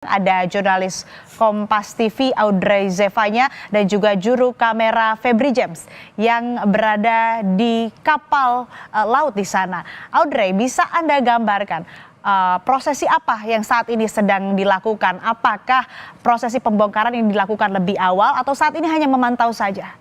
Ada jurnalis Kompas TV Audrey Zevanya dan juga juru kamera Febri James yang berada di kapal laut di sana. Audrey, bisa Anda gambarkan prosesi apa yang saat ini sedang dilakukan? Apakah prosesi pembongkaran yang dilakukan lebih awal atau saat ini hanya memantau saja?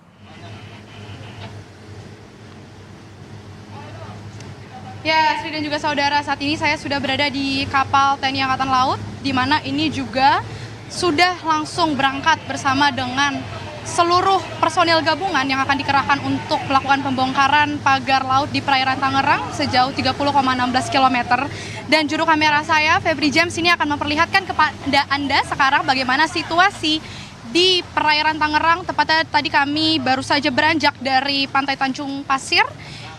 Ya, Sri dan juga saudara, saat ini saya sudah berada di kapal TNI Angkatan Laut, di mana ini juga sudah langsung berangkat bersama dengan seluruh personil gabungan yang akan dikerahkan untuk melakukan pembongkaran pagar laut di perairan Tangerang sejauh 30,16 km. Dan juru kamera saya, Febri James, ini akan memperlihatkan kepada Anda sekarang bagaimana situasi di perairan Tangerang. Tepatnya tadi kami baru saja beranjak dari Pantai Tanjung Pasir.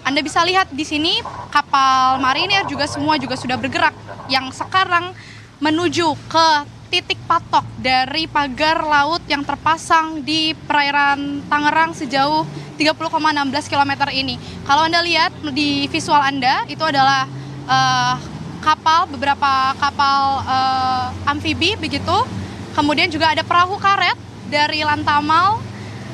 Anda bisa lihat di sini kapal marinir juga semua juga sudah bergerak yang sekarang menuju ke titik patok dari pagar laut yang terpasang di perairan Tangerang sejauh 30,16 km ini. Kalau Anda lihat di visual Anda itu adalah beberapa kapal amfibi begitu. Kemudian juga ada perahu karet dari Lantamal,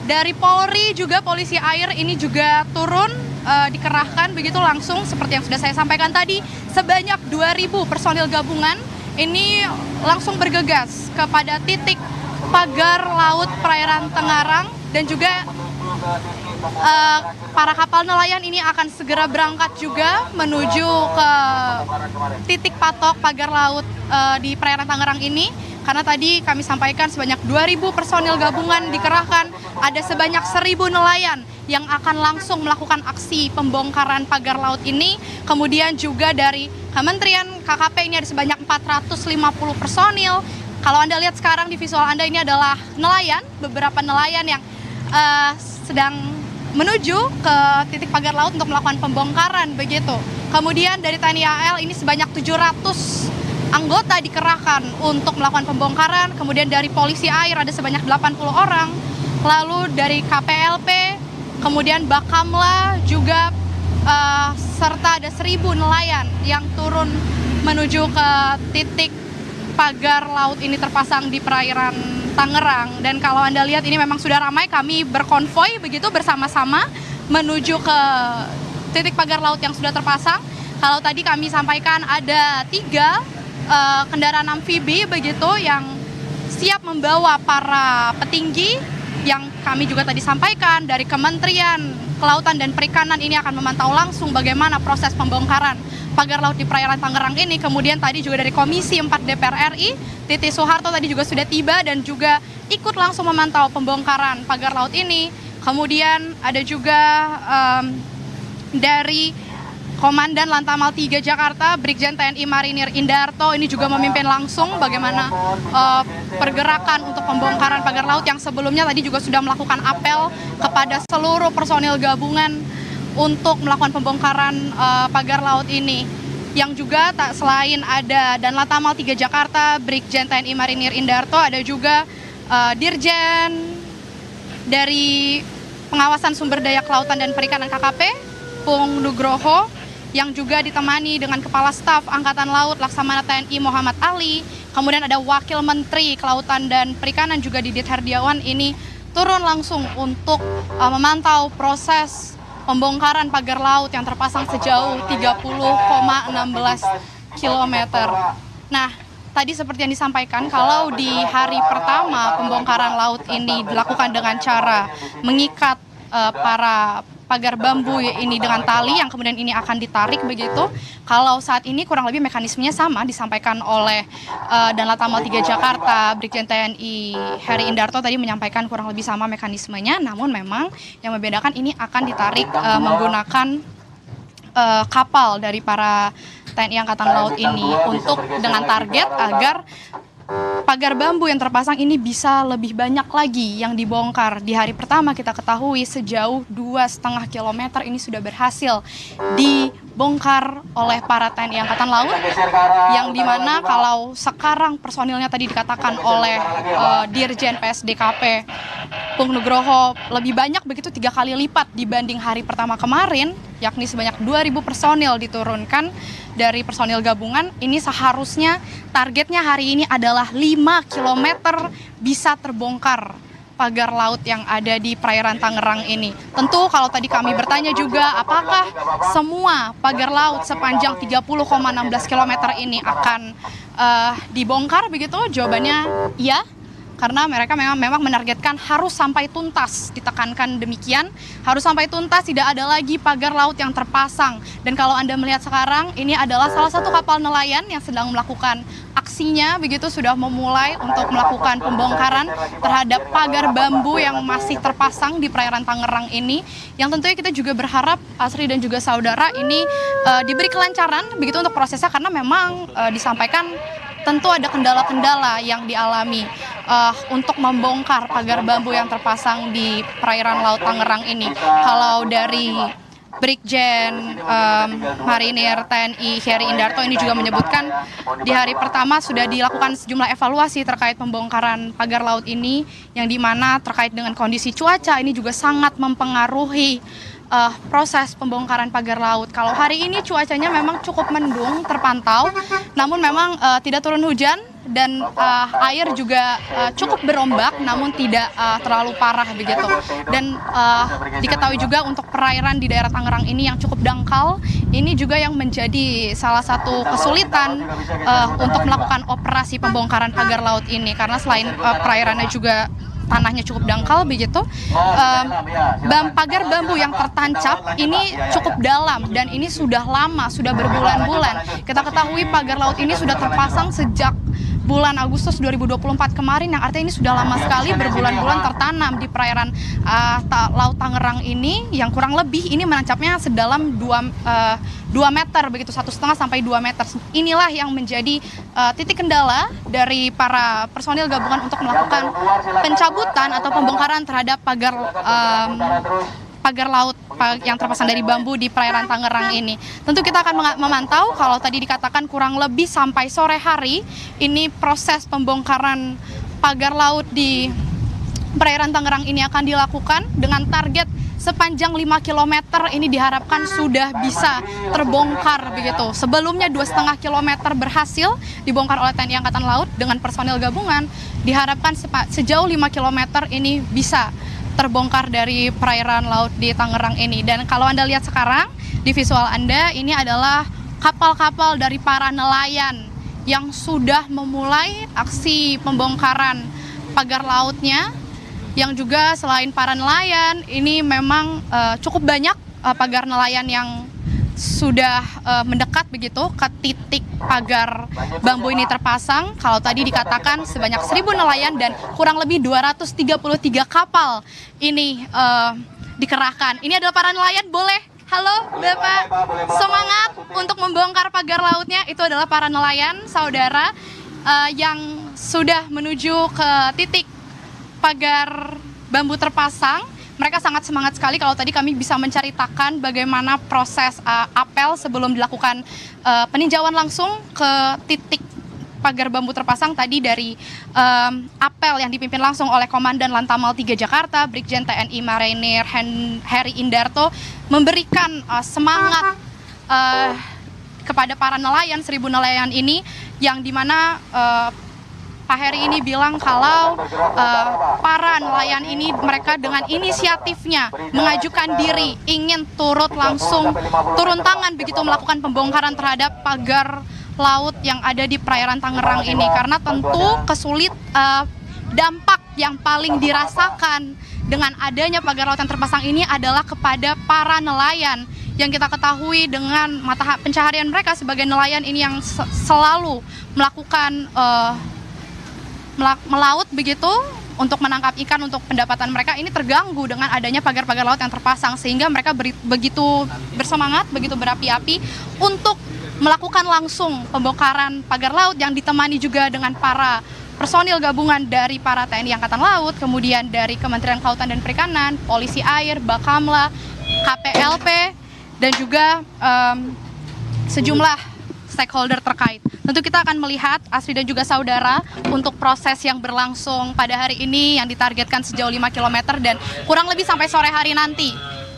dari Polri juga polisi air ini juga turun dikerahkan begitu langsung seperti yang sudah saya sampaikan tadi. Sebanyak 2.000 personil gabungan ini langsung bergegas kepada titik pagar laut perairan Tangerang dan juga para kapal nelayan ini akan segera berangkat juga menuju ke titik patok pagar laut di perairan Tangerang ini. Karena tadi kami sampaikan sebanyak 2.000 personil gabungan dikerahkan, ada sebanyak 1.000 nelayan yang akan langsung melakukan aksi pembongkaran pagar laut ini. Kemudian juga dari Kementerian KKP ini ada sebanyak 450 personil. Kalau Anda lihat sekarang di visual Anda ini adalah nelayan, beberapa nelayan yang sedang menuju ke titik pagar laut untuk melakukan pembongkaran begitu. Kemudian dari TNI AL ini sebanyak 700 anggota dikerahkan untuk melakukan pembongkaran. Kemudian dari polisi air ada sebanyak 80 orang. Lalu dari KPLP, kemudian Bakamla juga serta ada 1.000 nelayan yang turun menuju ke titik pagar laut ini terpasang di perairan Tangerang. Dan kalau Anda lihat ini memang sudah ramai, kami berkonvoy begitu bersama-sama menuju ke titik pagar laut yang sudah terpasang. Kalau tadi kami sampaikan ada 3 kendaraan amfibi begitu yang siap membawa para petinggi yang kami juga tadi sampaikan dari Kementerian Kelautan dan Perikanan ini akan memantau langsung bagaimana proses pembongkaran pagar laut di perairan Tangerang ini. Kemudian tadi juga dari Komisi 4 DPR RI, Titi Soeharto tadi juga sudah tiba dan juga ikut langsung memantau pembongkaran pagar laut ini. Kemudian ada juga dari Komandan Lantamal 3 Jakarta, Brigjen TNI Marinir Indarto ini juga memimpin langsung bagaimana pergerakan untuk pembongkaran pagar laut yang sebelumnya tadi juga sudah melakukan apel kepada seluruh personil gabungan untuk melakukan pembongkaran pagar laut ini. Yang juga tak selain ada dan Lantamal 3 Jakarta, Brigjen TNI Marinir Indarto, ada juga Dirjen dari Pengawasan Sumber Daya Kelautan dan Perikanan KKP, Pung Nugroho, yang juga ditemani dengan Kepala Staf Angkatan Laut Laksamana TNI Muhammad Ali. Kemudian ada Wakil Menteri Kelautan dan Perikanan juga Didit Herdiawan ini turun langsung untuk memantau proses pembongkaran pagar laut yang terpasang sejauh 30,16 km. Nah, tadi seperti yang disampaikan, kalau di hari pertama pembongkaran laut ini dilakukan dengan cara mengikat para pagar bambu ini dengan tali yang kemudian ini akan ditarik begitu. Kalau saat ini kurang lebih mekanismenya sama disampaikan oleh dan Lantamal 3 Jakarta, Brigjen TNI Heri Indarto tadi menyampaikan kurang lebih sama mekanismenya, namun memang yang membedakan ini akan ditarik menggunakan kapal dari para TNI Angkatan Laut ini untuk dengan target agar pagar bambu yang terpasang ini bisa lebih banyak lagi yang dibongkar. Di hari pertama kita ketahui sejauh 2,5 km ini sudah berhasil dibongkar oleh para TNI Angkatan Laut, yang dimana kalau sekarang personilnya tadi dikatakan oleh Dirjen PSDKP Pung Nugroho lebih banyak begitu 3 kali lipat dibanding hari pertama kemarin, yakni sebanyak 2.000 personil diturunkan dari personil gabungan. Ini seharusnya targetnya hari ini adalah 5 km bisa terbongkar pagar laut yang ada di perairan Tangerang ini. Tentu kalau tadi kami bertanya juga apakah semua pagar laut sepanjang 30,16 km ini akan dibongkar begitu? Jawabannya iya. Karena mereka memang menargetkan harus sampai tuntas, ditekankan demikian, harus sampai tuntas, tidak ada lagi pagar laut yang terpasang. Dan kalau Anda melihat sekarang, ini adalah salah satu kapal nelayan yang sedang melakukan aksinya, begitu sudah memulai untuk melakukan pembongkaran terhadap pagar bambu yang masih terpasang di perairan Tangerang ini, yang tentunya kita juga berharap Asri dan juga saudara ini diberi kelancaran begitu untuk prosesnya, karena memang disampaikan tentu ada kendala-kendala yang dialami untuk membongkar pagar bambu yang terpasang di perairan Laut Tangerang ini. Kalau dari Brigjen Marinir TNI Heri Indarto ini juga menyebutkan di hari pertama sudah dilakukan sejumlah evaluasi terkait pembongkaran pagar laut ini, yang dimana terkait dengan kondisi cuaca ini juga sangat mempengaruhi proses pembongkaran pagar laut. Kalau hari ini cuacanya memang cukup mendung terpantau, namun memang tidak turun hujan dan air juga cukup berombak, namun tidak terlalu parah begitu. Dan diketahui juga untuk perairan di daerah Tangerang ini yang cukup dangkal, ini juga yang menjadi salah satu kesulitan untuk melakukan operasi pembongkaran pagar laut ini, karena selain perairannya juga tanahnya cukup dangkal begitu, pagar bambu yang tertancap ini cukup dalam dan ini sudah lama, sudah berbulan-bulan. Kita ketahui pagar laut ini sudah terpasang sejak bulan Agustus 2024 kemarin, yang artinya ini sudah lama sekali berbulan-bulan tertanam di perairan Laut Tangerang ini, yang kurang lebih ini menancapnya sedalam 2 meter begitu, 1,5 sampai 2 meter. Inilah yang menjadi titik kendala dari para personil gabungan untuk melakukan pencabutan atau pembongkaran terhadap pagar laut yang terpasang dari bambu di perairan Tangerang ini. Tentu kita akan memantau, kalau tadi dikatakan kurang lebih sampai sore hari ini proses pembongkaran pagar laut di perairan Tangerang ini akan dilakukan dengan target sepanjang 5 km ini diharapkan sudah bisa terbongkar begitu. Sebelumnya 2,5 km berhasil dibongkar oleh TNI Angkatan Laut dengan personil gabungan. Diharapkan sejauh 5 km ini bisa terbongkar dari perairan laut di Tangerang ini. Dan kalau Anda lihat sekarang di visual Anda, ini adalah kapal-kapal dari para nelayan yang sudah memulai aksi pembongkaran pagar lautnya, yang juga selain para nelayan, ini memang cukup banyak pagar nelayan yang sudah mendekat begitu ke titik pagar bambu ini terpasang. Kalau tadi dikatakan sebanyak 1.000 nelayan dan kurang lebih 233 kapal ini dikerahkan. Ini adalah para nelayan, boleh? Halo Bapak, semangat untuk membongkar pagar lautnya. Itu adalah para nelayan, saudara, yang sudah menuju ke titik pagar bambu terpasang. Mereka sangat semangat sekali. Kalau tadi kami bisa menceritakan bagaimana proses apel sebelum dilakukan peninjauan langsung ke titik pagar bambu terpasang tadi, dari apel yang dipimpin langsung oleh Komandan Lantamal 3 Jakarta, Brigjen TNI Marinir Heri Indarto, memberikan semangat kepada para nelayan, 1.000 nelayan ini, yang dimana Pak Heri ini bilang kalau para nelayan ini, mereka dengan inisiatifnya mengajukan diri ingin turun tangan begitu melakukan pembongkaran terhadap pagar laut yang ada di perairan Tangerang ini, karena tentu dampak yang paling dirasakan dengan adanya pagar laut yang terpasang ini adalah kepada para nelayan, yang kita ketahui dengan mata pencaharian mereka sebagai nelayan ini yang selalu melakukan melaut begitu untuk menangkap ikan, untuk pendapatan mereka ini terganggu dengan adanya pagar-pagar laut yang terpasang, sehingga mereka begitu bersemangat, begitu berapi-api untuk melakukan langsung pembongkaran pagar laut, yang ditemani juga dengan para personil gabungan dari para TNI Angkatan Laut, kemudian dari Kementerian Kelautan dan Perikanan, Polisi Air, Bakamla, KPLP, dan juga sejumlah stakeholder terkait. Tentu kita akan melihat, Asri dan juga saudara, untuk proses yang berlangsung pada hari ini yang ditargetkan sejauh 5 km dan kurang lebih sampai sore hari nanti.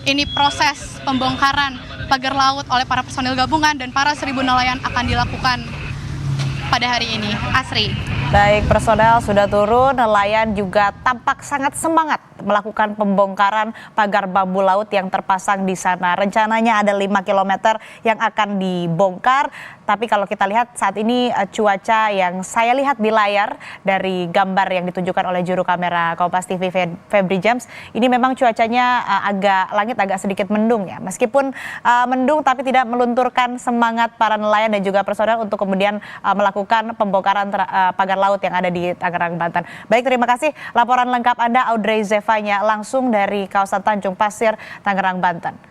Ini proses pembongkaran pagar laut oleh para personil gabungan dan para 1.000 nelayan akan dilakukan pada hari ini. Asri. Baik, personel sudah turun, nelayan juga tampak sangat semangat melakukan pembongkaran pagar bambu laut yang terpasang di sana. Rencananya ada 5 km yang akan dibongkar, tapi kalau kita lihat saat ini cuaca yang saya lihat di layar dari gambar yang ditunjukkan oleh juru kamera Kompas TV Febri James, ini memang cuacanya langit agak sedikit mendung ya. Meskipun mendung tapi tidak melunturkan semangat para nelayan dan juga personel untuk kemudian melakukan pembongkaran pagar laut yang ada di Tangerang, Banten. Baik, terima kasih laporan lengkap Anda Audrey Zevanya langsung dari kawasan Tanjung Pasir, Tangerang, Banten.